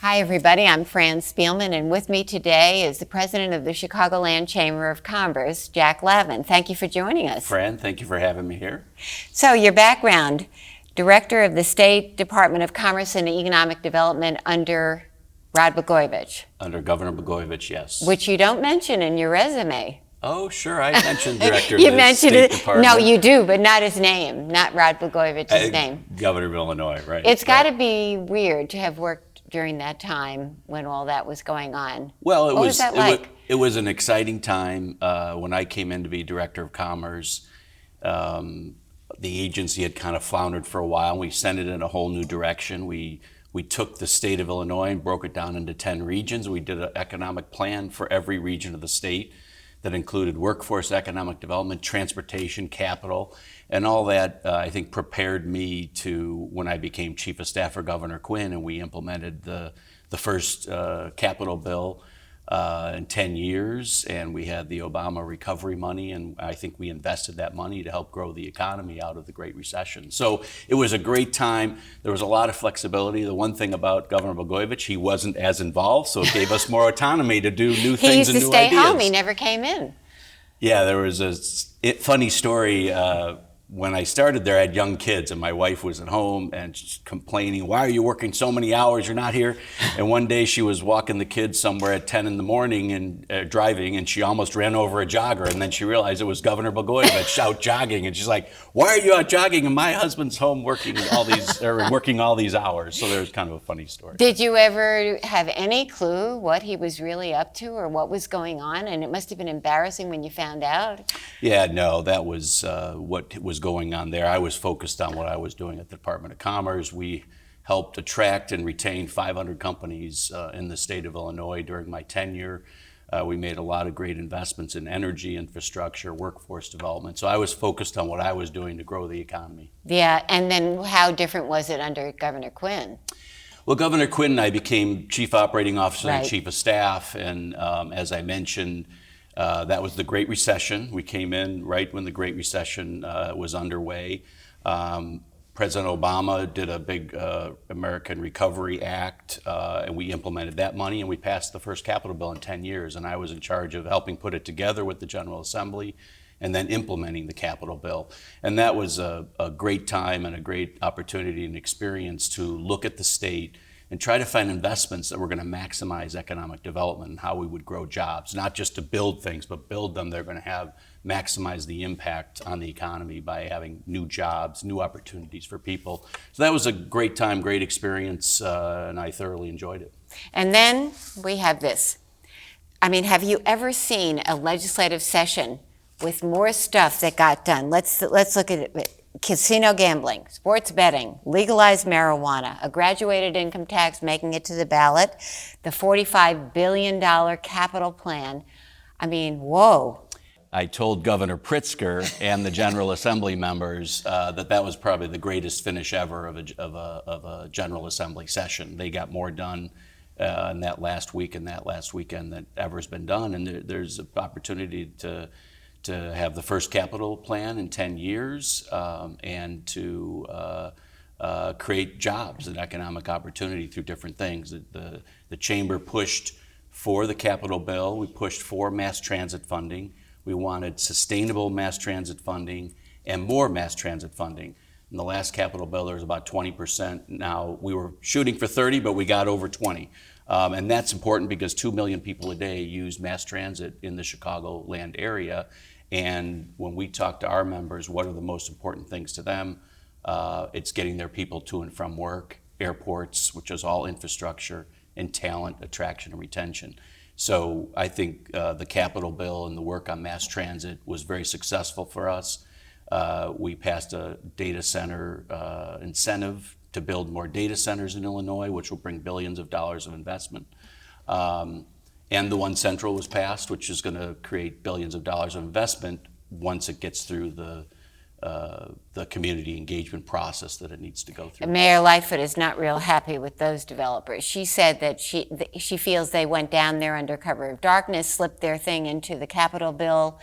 Hi, everybody. I'm Fran Spielman, and with me today is the president of the Chicagoland Chamber of Commerce, Jack Lavin. Thank you for joining us. Fran, thank you for having me here. So, your background, director of the State Department of Commerce and Economic Development under Rod Blagojevich. Under Governor Blagojevich, yes. Which you don't mention in your resume. Oh, sure. I mentioned director You of the mentioned State it. Department. No, you do, but not his name, not Rod Blagojevich's name. Governor of Illinois, right. It's got to be weird to have worked during that time when all that was going on. Well, what was that like? It was an exciting time. When I came in to be director of commerce, the agency had kind of floundered for a while, and we sent it in a whole new direction. We took the state of Illinois and broke it down into 10 regions. We did an economic plan for every region of the state that included workforce, economic development, transportation, capital, and all that, I think, prepared me to, when I became chief of staff for Governor Quinn, and we implemented the first capital bill in 10 years, and we had the Obama recovery money, and I think we invested that money to help grow the economy out of the Great Recession. So it was a great time. There was a lot of flexibility. The one thing about Governor Blagojevich, he wasn't as involved, so it gave us more autonomy to do new things and new ideas. He used to stay home. He never came in. Yeah, there was a funny story. When I started there, I had young kids, and my wife was at home and just complaining, "Why are you working so many hours? You're not here." And one day she was walking the kids somewhere at 10 in the morning and driving, and she almost ran over a jogger. And then she realized it was Governor Blagojevich out jogging, and she's like, "Why are you out jogging? And my husband's home working all these hours." So there's kind of a funny story. Did you ever have any clue what he was really up to or what was going on? And it must have been embarrassing when you found out. Yeah, no, that was what was going on there. I was focused on what I was doing at the Department of Commerce. We helped attract and retain 500 companies in the state of Illinois during my tenure. We made a lot of great investments in energy infrastructure, workforce development. So I was focused on what I was doing to grow the economy. Yeah, and then how different was it under Governor Quinn? Well, Governor Quinn and I became chief operating officer Right. and chief of staff, and as I mentioned, that was the Great Recession. We came in right when the Great Recession was underway. President Obama did a big American Recovery Act, and we implemented that money, and we passed the first capital bill in 10 years. And I was in charge of helping put it together with the General Assembly and then implementing the capital bill. And that was a great time and a great opportunity and experience to look at the state and try to find investments that were going to maximize economic development and how we would grow jobs, not just to build things, but build them. They're going to maximize the impact on the economy by having new jobs, new opportunities for people. So that was a great time, great experience, and I thoroughly enjoyed it. And then we have this. I mean, have you ever seen a legislative session with more stuff that got done? Let's look at it. Casino gambling, sports betting, legalized marijuana, a graduated income tax making it to the ballot, the $45 billion capital plan. I mean, whoa. I told Governor Pritzker and the General Assembly members that was probably the greatest finish ever of a General Assembly session. They got more done in that last week and that last weekend than ever's been done, and there's an opportunity to have the first capital plan in 10 years and to create jobs and economic opportunity through different things. The Chamber pushed for the capital bill. We pushed for mass transit funding. We wanted sustainable mass transit funding and more mass transit funding. In the last capital bill, there was about 20%. Now, we were shooting for 30, but we got over 20. And that's important because 2 million people a day use mass transit in the Chicagoland area. And when we talk to our members, what are the most important things to them? It's getting their people to and from work, airports, which is all infrastructure, and talent, attraction, and retention. So I think the capital bill and the work on mass transit was very successful for us. We passed a data center incentive to build more data centers in Illinois, which will bring billions of dollars of investment. And the One Central was passed, which is going to create billions of dollars of investment once it gets through the community engagement process that it needs to go through. Mayor Lightfoot is not real happy with those developers. She said that she feels they went down there under cover of darkness, slipped their thing into the Capitol bill,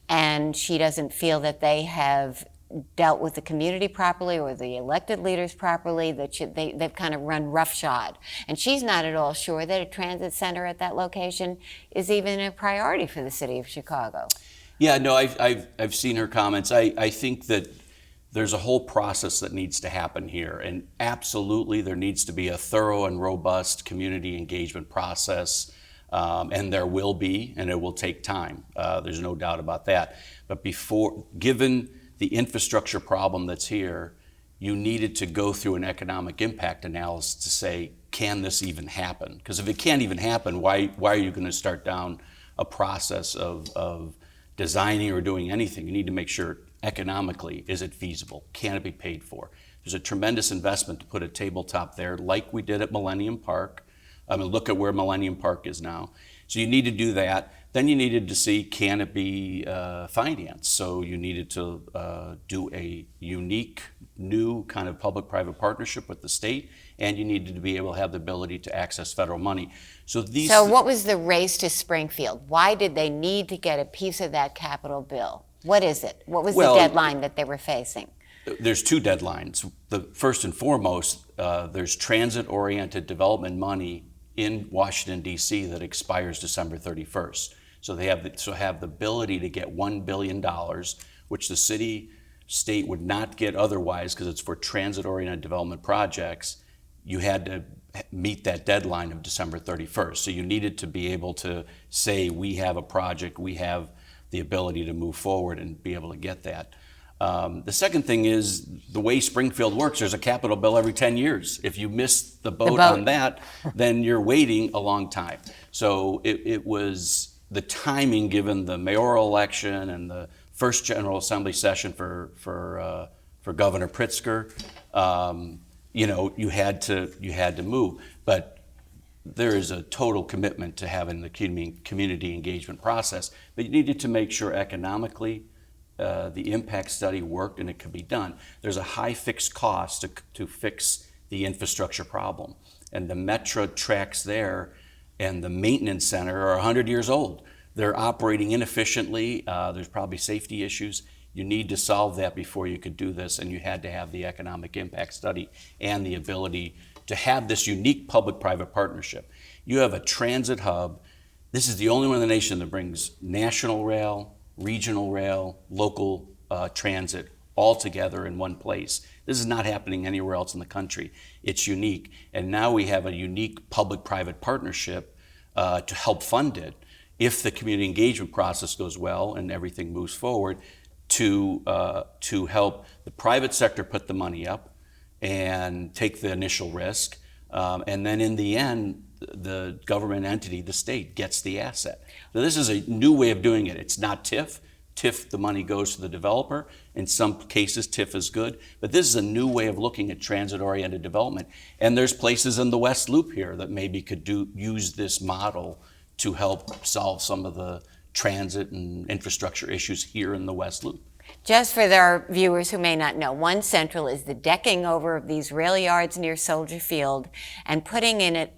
and she doesn't feel that they have dealt with the community properly or the elected leaders properly, that they've kind of run roughshod. And she's not at all sure that a transit center at that location is even a priority for the city of Chicago. Yeah, no, I've seen her comments. I think that there's a whole process that needs to happen here, and absolutely there needs to be a thorough and robust community engagement process, and there will be, and it will take time. There's no doubt about that. But given the infrastructure problem that's here, you needed to go through an economic impact analysis to say, can this even happen? Because if it can't even happen, why are you going to start down a process of designing or doing anything? You need to make sure economically, is it feasible? Can it be paid for? There's a tremendous investment to put a tabletop there, like we did at Millennium Park. I mean, look at where Millennium Park is now. So you need to do that. Then you needed to see, can it be financed? So you needed to do a unique, new kind of public-private partnership with the state, and you needed to be able to have the ability to access federal money. So what was the race to Springfield? Why did they need to get a piece of that capital bill? What is it? What was the deadline that they were facing? There's two deadlines. The first and foremost, there's transit-oriented development money in Washington, D.C. that expires December 31st. So they have the ability to get $1 billion, which the state would not get otherwise because it's for transit-oriented development projects. You had to meet that deadline of December 31st. So you needed to be able to say, we have a project, we have the ability to move forward and be able to get that. The second thing is the way Springfield works, there's a capital bill every 10 years. If you miss the boat on that, then you're waiting a long time. So it was the timing, given the mayoral election and the first General Assembly session for Governor Pritzker, you had to move. But there is a total commitment to having the community engagement process. But you needed to make sure economically the impact study worked and it could be done. There's a high fixed cost to fix the infrastructure problem. And the Metra tracks there and the maintenance center are 100 years old. They're operating inefficiently. There's probably safety issues. You need to solve that before you could do this, and you had to have the economic impact study and the ability to have this unique public-private partnership. You have a transit hub. This is the only one in the nation that brings national rail, regional rail, local transit all together in one place. This is not happening anywhere else in the country. It's unique. And now we have a unique public-private partnership to help fund it if the community engagement process goes well and everything moves forward, to help the private sector put the money up and take the initial risk. And then in the end, the government entity, the state, gets the asset. So this is a new way of doing it. It's not TIF. TIF, the money goes to the developer. In some cases, TIF is good. But this is a new way of looking at transit-oriented development. And there's places in the West Loop here that maybe could use this model to help solve some of the transit and infrastructure issues here in the West Loop. Just for our viewers who may not know, One Central is the decking over of these rail yards near Soldier Field and putting in it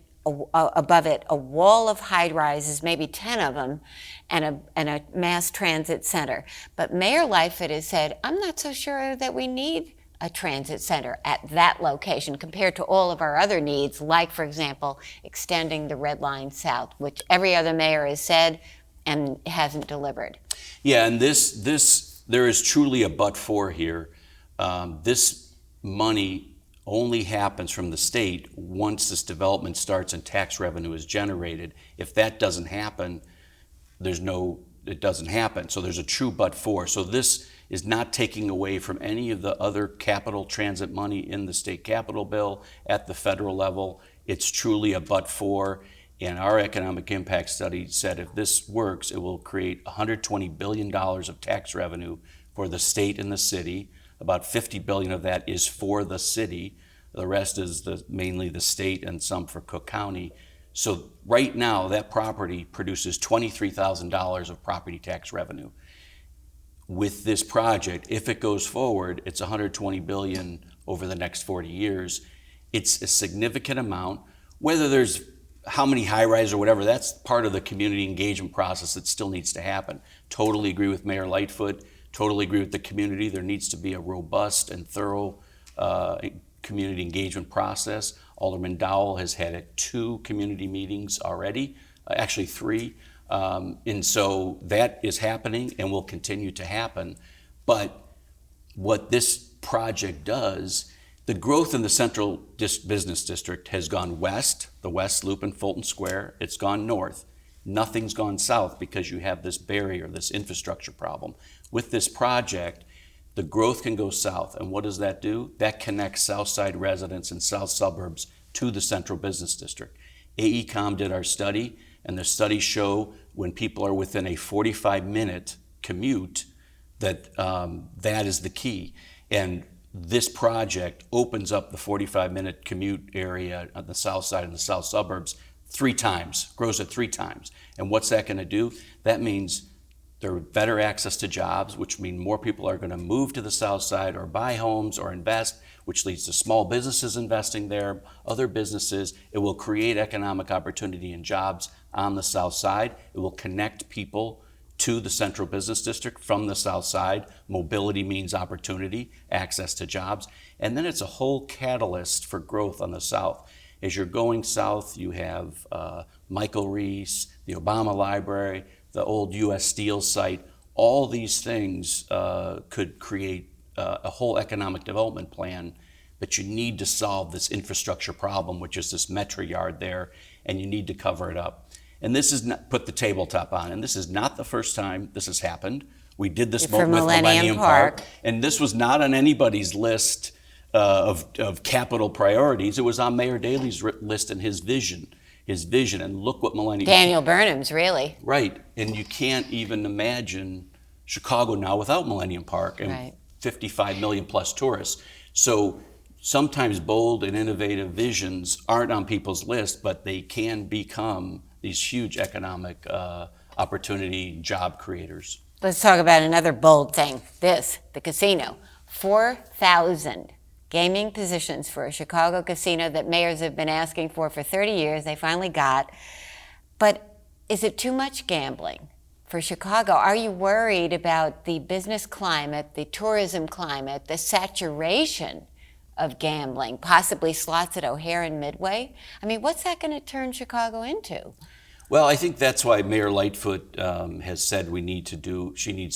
above it a wall of high-rises, maybe 10 of them, and a mass transit center. But Mayor Lightfoot has said, I'm not so sure that we need a transit center at that location compared to all of our other needs, like, for example, extending the Red Line south, which every other mayor has said and hasn't delivered. Yeah, and there is truly a but-for here. This money only happens from the state once this development starts and tax revenue is generated. If that doesn't happen, it doesn't happen. So there's a true but-for. So this is not taking away from any of the other capital transit money in the state capital bill at the federal level. It's truly a but-for. And our economic impact study said if this works, it will create $120 billion of tax revenue for the state and the city. About $50 billion of that is for the city. The rest is mainly the state and some for Cook County. So right now, that property produces $23,000 of property tax revenue. With this project, if it goes forward, it's $120 billion over the next 40 years. It's a significant amount. Whether there's how many high-rise or whatever, that's part of the community engagement process that still needs to happen. Totally agree with Mayor Lightfoot. Totally agree with the community. There needs to be a robust and thorough community engagement process. Alderman Dowell has had 2 community meetings already, actually 3. And so that is happening and will continue to happen. But what this project does, the growth in the central business district has gone west, the West Loop and Fulton Square. It's gone north. Nothing's gone south because you have this barrier, this infrastructure problem. With this project, the growth can go south. And what does that do? That connects South Side residents and south suburbs to the central business district. AECOM did our study, and the studies show when people are within a 45-minute commute that that is the key. And this project opens up the 45-minute commute area on the south side and the south suburbs 3 times, grows it 3 times. And what's that going to do? That means there are better access to jobs, which mean more people are going to move to the south side or buy homes or invest, which leads to small businesses investing there, other businesses. It will create economic opportunity and jobs on the south side. It will connect people to the central business district from the south side. Mobility means opportunity, access to jobs. And then it's a whole catalyst for growth on the south. As you're going south, you have Michael Reese, the Obama Library, the old U.S. Steel site. All these things could create a whole economic development plan, but you need to solve this infrastructure problem, which is this metro yard there, and you need to cover it up. And this is not, put the tabletop on, and this is not the first time this has happened. We did this with Millennium Park, and this was not on anybody's list of capital priorities. It was on Mayor Daley's list and his vision, and look what Millennium... Daniel Burnham's, really. Right, and you can't even imagine Chicago now without Millennium Park and right. 55 million plus tourists. So sometimes bold and innovative visions aren't on people's list, but they can become these huge economic opportunity job creators. Let's talk about another bold thing. The casino. 4,000 gaming positions for a Chicago casino that mayors have been asking for 30 years. They finally got. But is it too much gambling for Chicago? Are you worried about the business climate, the tourism climate, the saturation of gambling, possibly slots at O'Hare and Midway? I mean, what's that going to turn Chicago into? Well, I think that's why Mayor Lightfoot has said she needs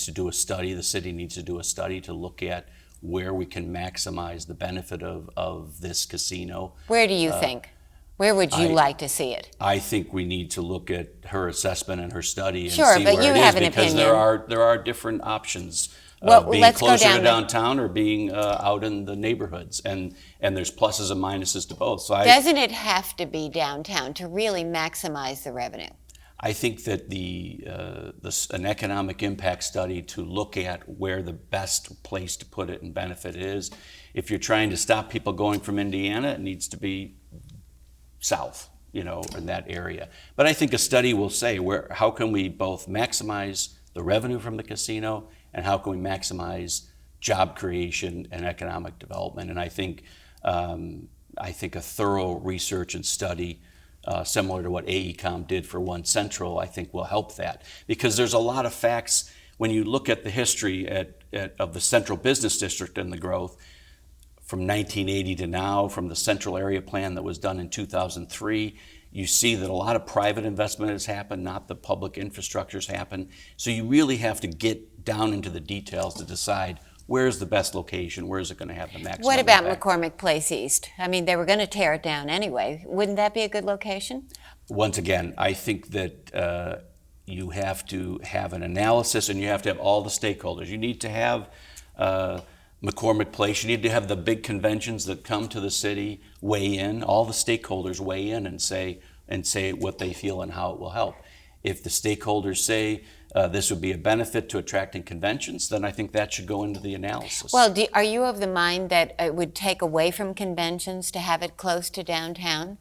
to do a study, the city needs to do a study to look at where we can maximize the benefit of this casino. Where do you think? Where would you like to see it? I think we need to look at her assessment and her study and sure, see but where you it have is, an because opinion. there are different options. Well, being let's go closer down to downtown or being out in the neighborhoods, and there's pluses and minuses to both. So doesn't it have to be downtown to really maximize the revenue? I think that an economic impact study to look at where the best place to put it and benefit is. If you're trying to stop people going from Indiana, it needs to be south, in that area. But I think a study will say how can we both maximize the revenue from the casino and how can we maximize job creation and economic development. And I think a thorough research and study similar to what AECOM did for One Central, I think will help that. Because there's a lot of facts, when you look at the history of the central business district and the growth, from 1980 to now, from the central area plan that was done in 2003, you see that a lot of private investment has happened, not the public infrastructure's happened. So you really have to get down into the details to decide where's the best location, where is it going to have the maximum What about impact. McCormick Place East? I mean, they were going to tear it down anyway. Wouldn't that be a good location? Once again, I think that you have to have an analysis and you have to have all the stakeholders. You need to have McCormick Place. You need to have the big conventions that come to the city weigh in. All the stakeholders weigh in and say what they feel and how it will help. If the stakeholders say this would be a benefit to attracting conventions, then I think that should go into the analysis. Well, are you of the mind that it would take away from conventions to have it close to downtown?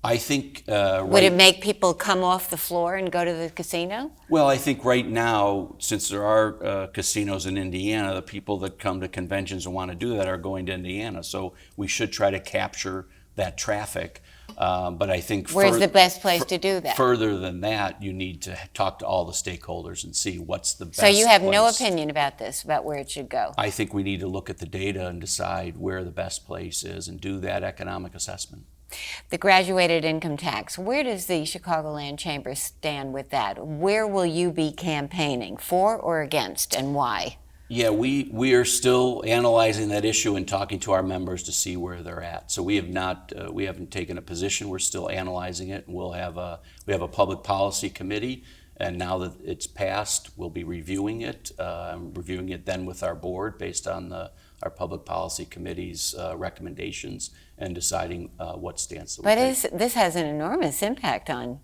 I think... would it make people come off the floor and go to the casino? Well, I think right now, since there are casinos in Indiana, the people that come to conventions and want to do that are going to Indiana. So we should try to capture that traffic. But I think Where's the best place to do that? Further than that, you need to talk to all the stakeholders and see what's the best So you have no place. opinion about this, about where it should go? I think we need to look at the data and decide where the best place is and do that economic assessment. The graduated income tax, where does the Chicagoland Chamber stand with that? Where will you be campaigning, for or against, and why? Yeah, we are still analyzing that issue and talking to our members to see where they're at. So we haven't taken a position. We're still analyzing it. We have a public policy committee, and now that it's passed, we'll be reviewing it then with our board based on our public policy committee's recommendations and deciding what stance that we take. But this has an enormous impact on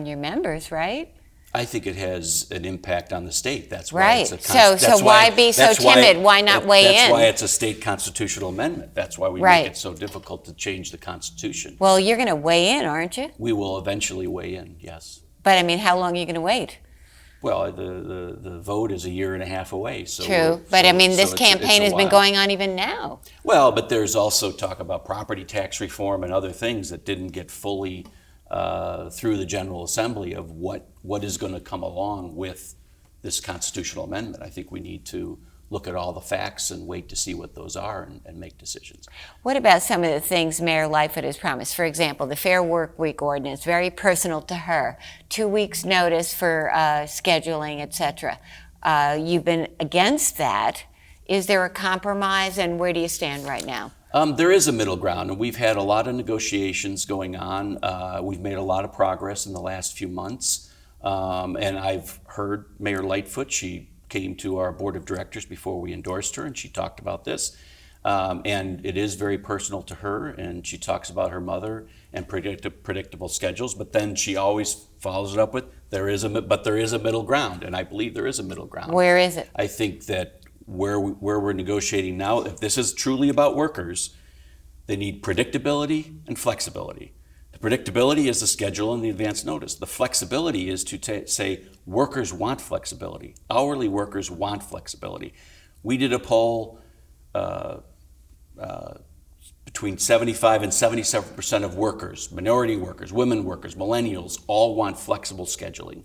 your members, right? I think it has an impact on the state. That's why right. It's so why be so timid? Why not weigh in? That's why it's a state constitutional amendment. That's why we make it so difficult to change the Constitution. Well, you're going to weigh in, aren't you? We will eventually weigh in, yes. But I mean, how long are you going to wait? Well, the vote is a year and a half away. So true, but I mean, this campaign has been going on even now. Well, but there's also talk about property tax reform and other things that didn't get fully through the General Assembly of what is going to come along with this constitutional amendment. I think we need to look at all the facts and wait to see what those are and make decisions. What about some of the things Mayor Lightfoot has promised? For example, the Fair Work Week ordinance, very personal to her. 2 weeks notice for scheduling, etc. You've been against that. Is there a compromise, and where do you stand right now? There is a middle ground, and we've had a lot of negotiations going on. We've made a lot of progress in the last few months, and I've heard Mayor Lightfoot. She came to our board of directors before we endorsed her, and she talked about this. And it is very personal to her, and she talks about her mother and predictable schedules, but then she always follows it up with, there is a middle ground, and I believe there is a middle ground. Where is it? I think that where we're negotiating now, if this is truly about workers, they need predictability and flexibility. The predictability is the schedule and the advance notice. The flexibility is to say workers want flexibility. Hourly workers want flexibility. We did a poll between 75 and 77% of workers, minority workers, women workers, millennials, all want flexible scheduling.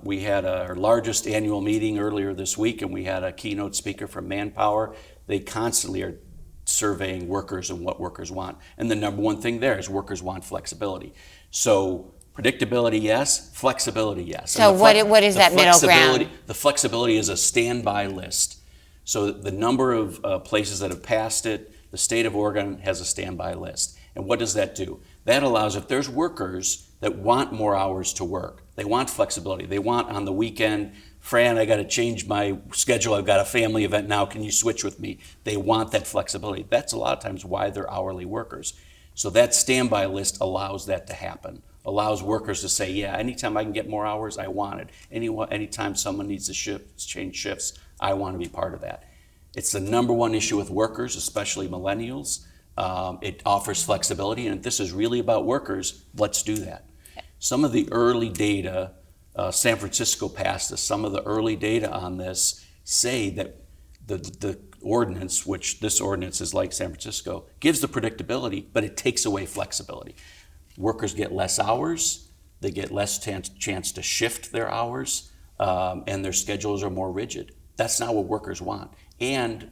We had our largest annual meeting earlier this week, and we had a keynote speaker from Manpower. They constantly are surveying workers and what workers want. And the number one thing there is workers want flexibility. So predictability, yes. Flexibility, yes. So what is that middle ground? The flexibility is a standby list. So the number of places that have passed it, the state of Oregon has a standby list. And what does that do? That allows, if there's workers that want more hours to work, they want flexibility, they want on the weekend, Fran, I got to change my schedule, I've got a family event now, can you switch with me? They want that flexibility. That's a lot of times why they're hourly workers. So that standby list allows that to happen, allows workers to say, yeah, anytime I can get more hours, I want it. Anytime someone needs to change shifts, I want to be part of that. It's the number one issue with workers, especially millennials. It offers flexibility, and if this is really about workers, let's do that. Some of the early data, San Francisco passed this, some of the early data on this say that the ordinance, which this ordinance is like San Francisco, gives the predictability, but it takes away flexibility. Workers get less hours, they get less chance to shift their hours, and their schedules are more rigid. That's not what workers want. And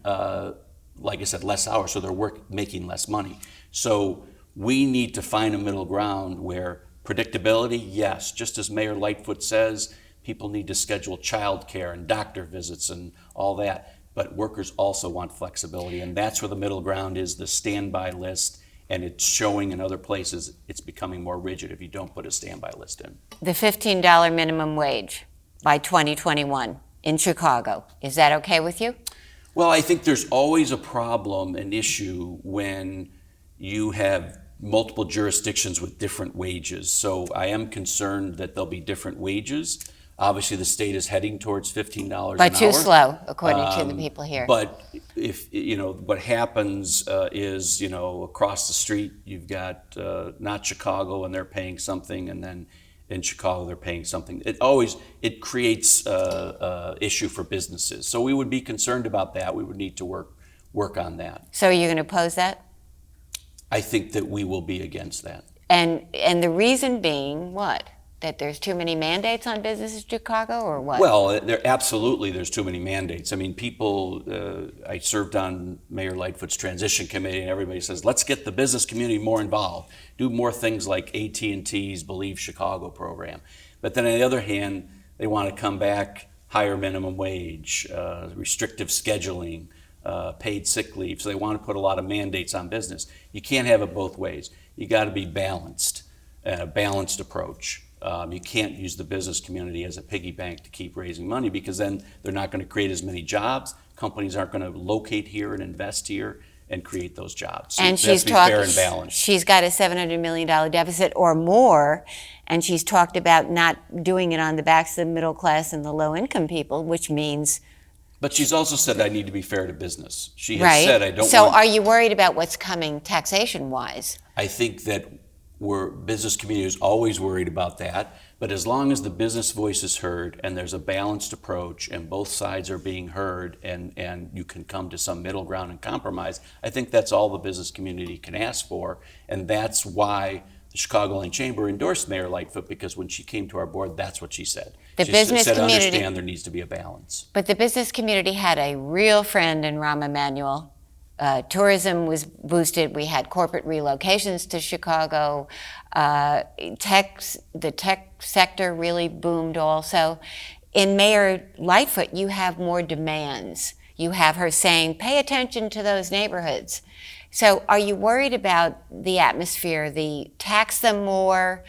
like I said, less hours, so they're making less money. So we need to find a middle ground where predictability, yes, just as Mayor Lightfoot says, people need to schedule childcare and doctor visits and all that, but workers also want flexibility, and that's where the middle ground is, the standby list, and it's showing in other places it's becoming more rigid if you don't put a standby list in. The $15 minimum wage by 2021 in Chicago, is that okay with you? Well, I think there's always a problem, an issue, when you have multiple jurisdictions with different wages. So I am concerned that there'll be different wages. Obviously, the state is heading towards $15 an hour. But too slow, according to the people here. But if, what happens is, across the street, you've got not Chicago, and they're paying something, and then in Chicago, they're paying something. It creates a issue for businesses. So we would be concerned about that. We would need to work on that. So are you going to oppose that? I think that we will be against that. And the reason being what? That there's too many mandates on businesses in Chicago, or what? Well, there's too many mandates. I mean, I served on Mayor Lightfoot's transition committee, and everybody says, let's get the business community more involved, do more things like AT&T's Believe Chicago program. But then on the other hand, they want to come back, higher minimum wage, restrictive scheduling, paid sick leave. So they want to put a lot of mandates on business. You can't have it both ways. You got to be balanced, a balanced approach. You can't use the business community as a piggy bank to keep raising money, because then they're not going to create as many jobs. Companies aren't going to locate here and invest here and create those jobs. So And she's fair and balanced. She's got a $700 million deficit or more, and she's talked about not doing it on the backs of the middle class and the low income people, which means. But she's also said I need to be fair to business. She has Right. said I don't So want. are you worried about what's coming taxation wise? I think that business community is always worried about that, but as long as the business voice is heard and there's a balanced approach and both sides are being heard, and you can come to some middle ground and compromise, I think that's all the business community can ask for. And that's why the Chicagoland Chamber endorsed Mayor Lightfoot, because when she came to our board, that's what she said. The She business said, community- understand there needs to be a balance. But the business community had a real friend in Rahm Emanuel. Tourism was boosted. We had corporate relocations to Chicago. The tech sector really boomed also. In Mayor Lightfoot, you have more demands. You have her saying, pay attention to those neighborhoods. So are you worried about the atmosphere, the tax them more,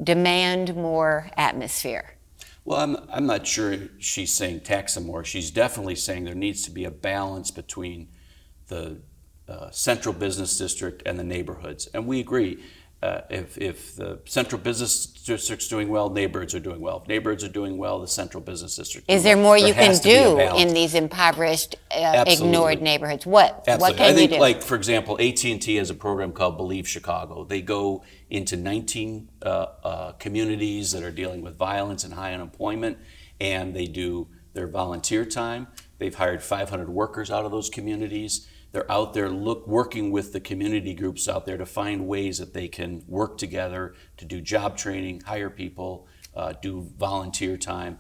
demand more atmosphere? Well, I'm not sure she's saying tax them more. She's definitely saying there needs to be a balance between the central business district and the neighborhoods. And we agree. If the central business district's doing well, neighborhoods are doing well. If neighborhoods are doing well, the central business district. Is there more you can has to be a do balance. in these impoverished, Absolutely. ignored neighborhoods? What Absolutely. can I think, you do? like, for example, AT&T has a program called Believe Chicago. They go into 19 communities that are dealing with violence and high unemployment, and they do their volunteer time. They've hired 500 workers out of those communities. They're out there working with the community groups out there to find ways that they can work together to do job training, hire people, do volunteer time.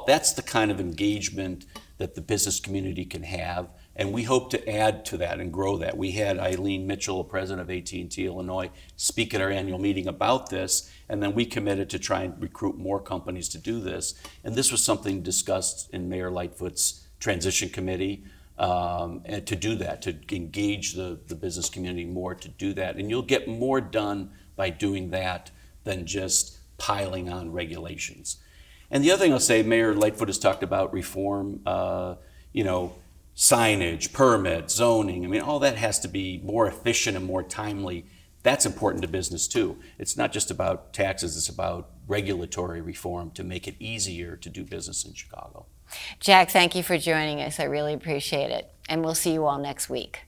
That's the kind of engagement that the business community can have, and we hope to add to that and grow that. We had Eileen Mitchell, president of AT&T Illinois, speak at our annual meeting about this, and then we committed to try and recruit more companies to do this. And this was something discussed in Mayor Lightfoot's transition committee. And to do that, to engage the business community more to do that. And you'll get more done by doing that than just piling on regulations. And the other thing I'll say, Mayor Lightfoot has talked about reform, signage, permits, zoning. I mean, all that has to be more efficient and more timely. That's important to business too. It's not just about taxes, it's about regulatory reform to make it easier to do business in Chicago. Jack, thank you for joining us. I really appreciate it. And we'll see you all next week.